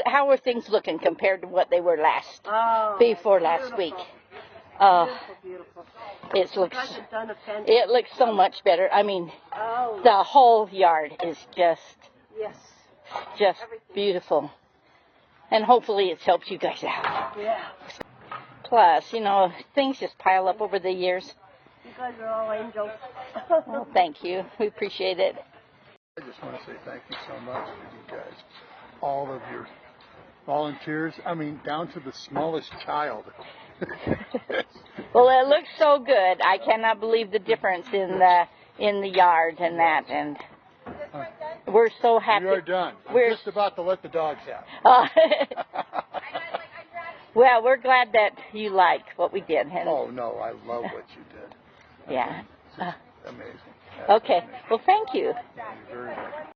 how are things looking compared to what they were before last week? Beautiful. It looks so much better. I mean, the whole yard is just beautiful. And hopefully it's helped you guys out. Yeah. Plus, you know, things just pile up over the years. You guys are all angels. Well, thank you. We appreciate it. I just want to say thank you so much for you guys. All of your volunteers, I mean, down to the smallest child. Well, it looks so good. I cannot believe the difference in the yard and that, and we're so happy. We are done. We're just about to let the dogs out. Well, we're glad that you like what we did. And, oh no, I love what you did. Yeah. Amazing. Okay. Well, thank you. Thank you very much.